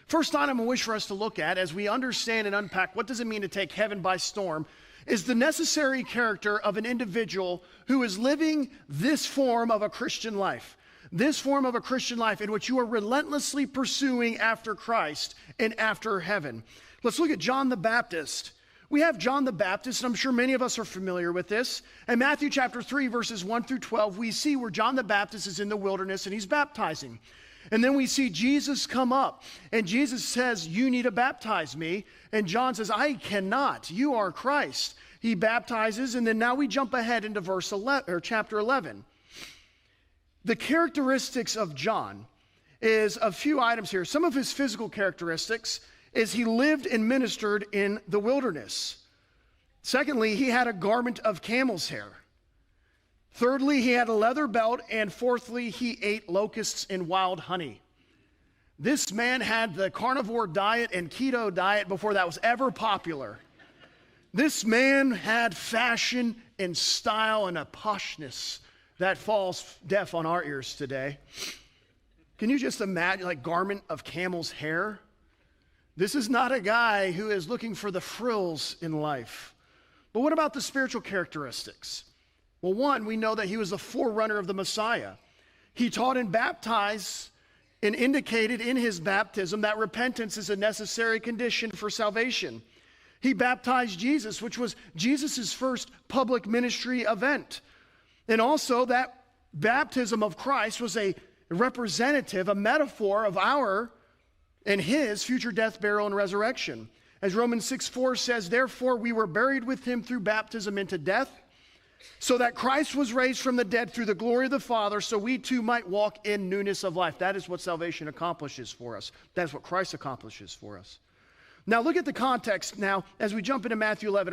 First item I wish for us to look at as we understand and unpack what does it mean to take heaven by storm is the necessary character of an individual who is living this form of a Christian life. This form of a Christian life in which you are relentlessly pursuing after Christ and after heaven. Let's look at John the Baptist. We have John the Baptist, and I'm sure many of us are familiar with this. In Matthew chapter 3, verses 1 through 12, we see where John the Baptist is in the wilderness and he's baptizing. And then we see Jesus come up, and Jesus says, "You need to baptize me." And John says, "I cannot. You are Christ." He baptizes, and then now we jump ahead into chapter 11. The characteristics of John is a few items here. Some of his physical characteristics is he lived and ministered in the wilderness. Secondly, he had a garment of camel's hair. Thirdly, he had a leather belt. And fourthly, he ate locusts and wild honey. This man had the carnivore diet and keto diet before that was ever popular. This man had fashion and style and a poshness that falls deaf on our ears today. Can you just imagine, like, garment of camel's hair? This is not a guy who is looking for the frills in life. But what about the spiritual characteristics? Well, one, we know that he was a forerunner of the Messiah. He taught and baptized and indicated in his baptism that repentance is a necessary condition for salvation. He baptized Jesus, which was Jesus' first public ministry event. And also that baptism of Christ was a representative, a metaphor of our and his future death, burial, and resurrection. As Romans 6:4 says, "Therefore we were buried with him through baptism into death, so that Christ was raised from the dead through the glory of the Father, so we too might walk in newness of life." That is what salvation accomplishes for us. That is what Christ accomplishes for us. Now look at the context now as we jump into Matthew 11.